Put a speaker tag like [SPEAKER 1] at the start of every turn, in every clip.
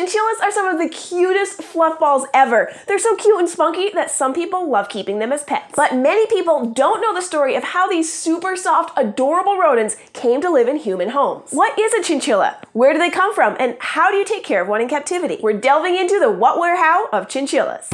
[SPEAKER 1] Chinchillas are some of the cutest fluff balls ever. They're so cute and spunky that some people love keeping them as pets. But many people don't know the story of how these super soft, adorable rodents came to live in human homes. What is a chinchilla? Where do they come from? And how do you take care of one in captivity? We're delving into the what, where, how of chinchillas.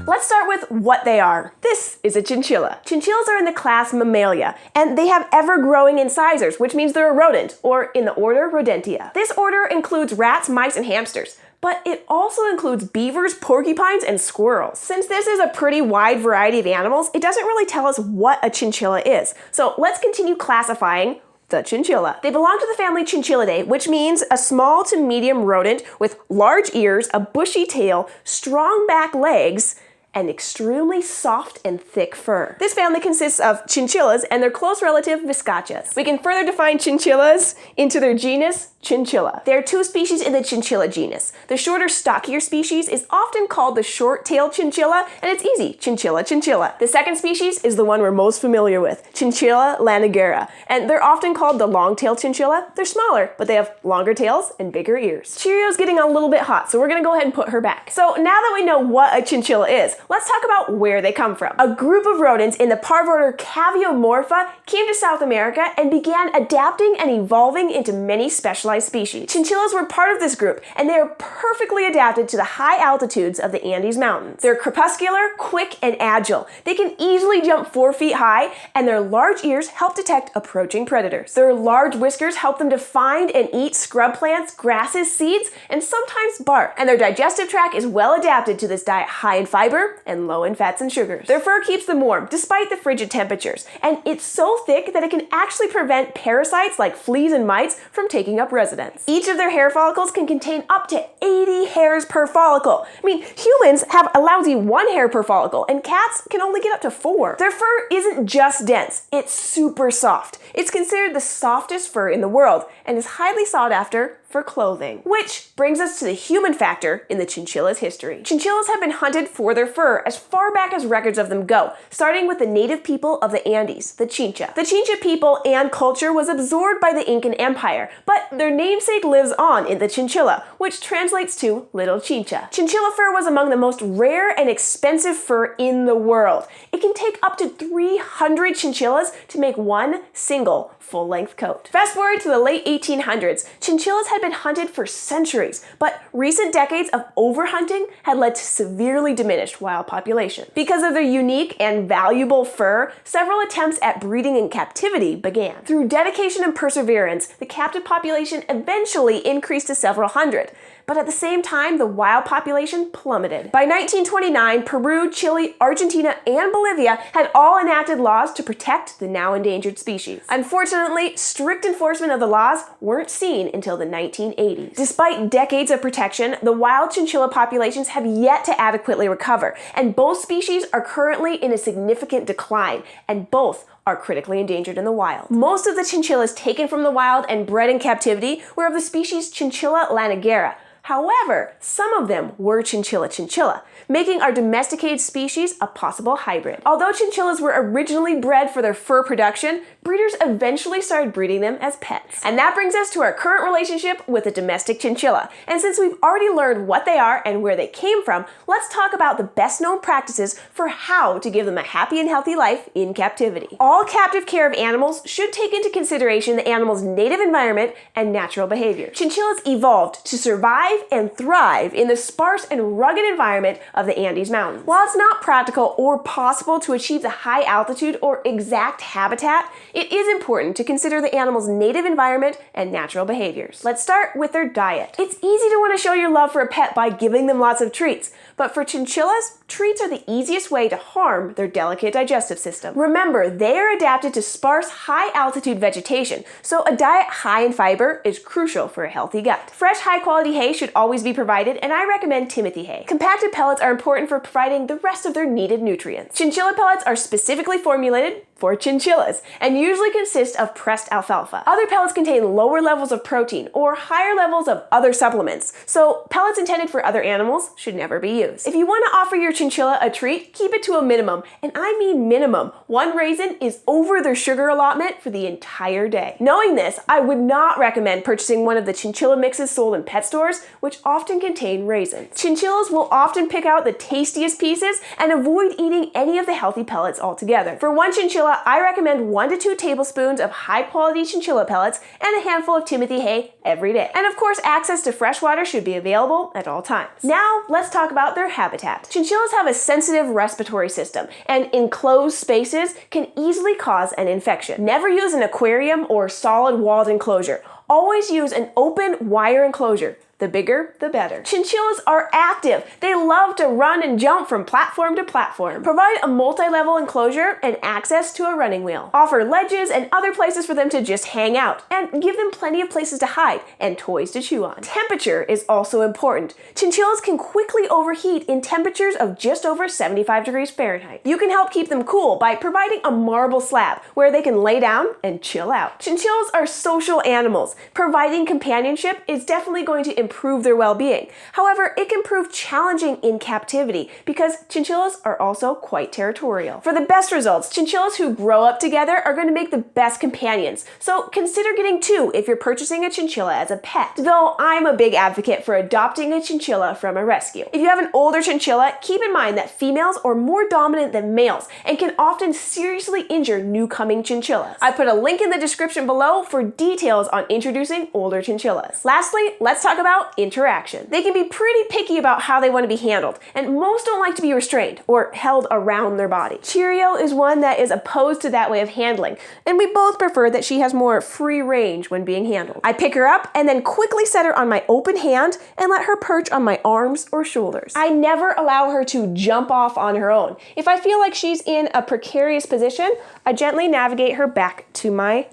[SPEAKER 1] Let's start with what they are. This is a chinchilla. Chinchillas are in the class Mammalia, and they have ever-growing incisors, which means they're a rodent, or in the order Rodentia. This order includes rats, mice, and hamsters, but it also includes beavers, porcupines, and squirrels. Since this is a pretty wide variety of animals, it doesn't really tell us what a chinchilla is. So let's continue classifying the chinchilla. They belong to the family Chinchillidae, which means a small to medium rodent with large ears, a bushy tail, strong back legs, and extremely soft and thick fur. This family consists of chinchillas and their close relative Viscachas. We can further define chinchillas into their genus, Chinchilla. There are two species in the chinchilla genus. The shorter, stockier species is often called the short-tailed chinchilla, and it's easy, chinchilla, chinchilla. The second species is the one we're most familiar with, Chinchilla lanigera, and they're often called the long-tailed chinchilla. They're smaller, but they have longer tails and bigger ears. Cheerio's getting a little bit hot, so we're gonna go ahead and put her back. So now that we know what a chinchilla is, let's talk about where they come from. A group of rodents in the parvorder Caviomorpha came to South America and began adapting and evolving into many specialized species. Chinchillas were part of this group, and they are perfectly adapted to the high altitudes of the Andes Mountains. They're crepuscular, quick, and agile. They can easily jump 4 feet high, and their large ears help detect approaching predators. Their large whiskers help them to find and eat scrub plants, grasses, seeds, and sometimes bark. And their digestive tract is well adapted to this diet high in fiber and low in fats and sugars. Their fur keeps them warm despite the frigid temperatures, and it's so thick that it can actually prevent parasites like fleas and mites from taking up residence. Each of their hair follicles can contain up to 80 hairs per follicle. I mean, humans have a lousy 1 hair per follicle, and cats can only get up to 4. Their fur isn't just dense, it's super soft. It's considered the softest fur in the world, and is highly sought after for clothing. Which brings us to the human factor in the chinchilla's history. Chinchillas have been hunted for their fur as far back as records of them go, starting with the native people of the Andes, the Chincha. The Chincha people and culture was absorbed by the Incan Empire, but their namesake lives on in the chinchilla, which translates to little chincha. Chinchilla fur was among the most rare and expensive fur in the world. It can take up to 300 chinchillas to make one single full-length coat. Fast forward to the late 1800s, chinchillas had been hunted for centuries, but recent decades of overhunting had led to severely diminished wild population. Because of their unique and valuable fur, several attempts at breeding in captivity began. Through dedication and perseverance, the captive population eventually increased to several hundred. But at the same time, the wild population plummeted. By 1929, Peru, Chile, Argentina, and Bolivia had all enacted laws to protect the now endangered species. Unfortunately, strict enforcement of the laws weren't seen until the 1980s. Despite decades of protection, the wild chinchilla populations have yet to adequately recover, and both species are currently in a significant decline, and both are critically endangered in the wild. Most of the chinchillas taken from the wild and bred in captivity were of the species Chinchilla lanigera. However, some of them were chinchilla, making our domesticated species a possible hybrid. Although chinchillas were originally bred for their fur production, breeders eventually started breeding them as pets. And that brings us to our current relationship with a domestic chinchilla. And since we've already learned what they are and where they came from, let's talk about the best known practices for how to give them a happy and healthy life in captivity. All captive care of animals should take into consideration the animal's native environment and natural behavior. Chinchillas evolved to survive and thrive in the sparse and rugged environment of the Andes Mountains. While it's not practical or possible to achieve the high altitude or exact habitat, it is important to consider the animal's native environment and natural behaviors. Let's start with their diet. It's easy to want to show your love for a pet by giving them lots of treats, but for chinchillas, treats are the easiest way to harm their delicate digestive system. Remember, they are adapted to sparse, high-altitude vegetation, so a diet high in fiber is crucial for a healthy gut. Fresh, high-quality hay should should always be provided, and I recommend Timothy hay. Compacted pellets are important for providing the rest of their needed nutrients. Chinchilla pellets are specifically formulated for chinchillas and usually consist of pressed alfalfa. Other pellets contain lower levels of protein or higher levels of other supplements, so pellets intended for other animals should never be used. If you want to offer your chinchilla a treat, keep it to a minimum, and I mean minimum. One raisin is over their sugar allotment for the entire day. Knowing this, I would not recommend purchasing one of the chinchilla mixes sold in pet stores, which often contain raisins. Chinchillas will often pick out the tastiest pieces and avoid eating any of the healthy pellets altogether. For one chinchilla, I recommend 1 to 2 tablespoons of high-quality chinchilla pellets and a handful of Timothy hay every day. And of course, access to fresh water should be available at all times. Now, let's talk about their habitat. Chinchillas have a sensitive respiratory system, and enclosed spaces can easily cause an infection. Never use an aquarium or solid walled enclosure. Always use an open wire enclosure. The bigger, the better. Chinchillas are active. They love to run and jump from platform to platform. Provide a multi-level enclosure and access to a running wheel. Offer ledges and other places for them to just hang out, and give them plenty of places to hide and toys to chew on. Temperature is also important. Chinchillas can quickly overheat in temperatures of just over 75 degrees Fahrenheit. You can help keep them cool by providing a marble slab where they can lay down and chill out. Chinchillas are social animals. Providing companionship is definitely going to improve their well-being. However, it can prove challenging in captivity because chinchillas are also quite territorial. For the best results, chinchillas who grow up together are going to make the best companions, so consider getting 2 if you're purchasing a chinchilla as a pet. Though I'm a big advocate for adopting a chinchilla from a rescue. If you have an older chinchilla, keep in mind that females are more dominant than males and can often seriously injure new coming chinchillas. I put a link in the description below for details on introducing older chinchillas. Lastly, let's talk about interaction. They can be pretty picky about how they want to be handled, and most don't like to be restrained or held around their body. Cheerio is one that is opposed to that way of handling, and we both prefer that she has more free range when being handled. I pick her up and then quickly set her on my open hand and let her perch on my arms or shoulders. I never allow her to jump off on her own. If I feel like she's in a precarious position, I gently navigate her back to my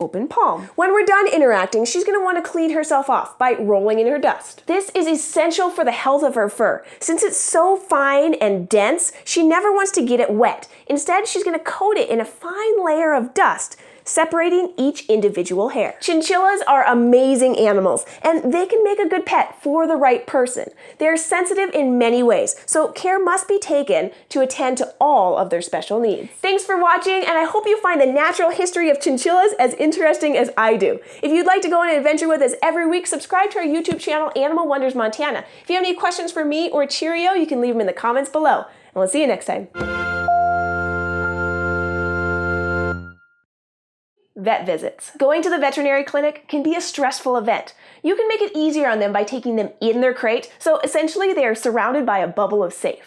[SPEAKER 1] open palm. When we're done interacting, she's going to want to clean herself off by rolling in her dust. This is essential for the health of her fur. Since it's so fine and dense, she never wants to get it wet. Instead, she's going to coat it in a fine layer of dust, separating each individual hair. Chinchillas are amazing animals, and they can make a good pet for the right person. They're sensitive in many ways, so care must be taken to attend to all of their special needs. Thanks for watching, and I hope you find the natural history of chinchillas as interesting as I do. If you'd like to go on an adventure with us every week, subscribe to our YouTube channel, Animal Wonders Montana. If you have any questions for me or Cheerio, you can leave them in the comments below, and we'll see you next time. Vet visits. Going to the veterinary clinic can be a stressful event. You can make it easier on them by taking them in their crate, so essentially they are surrounded by a bubble of safe.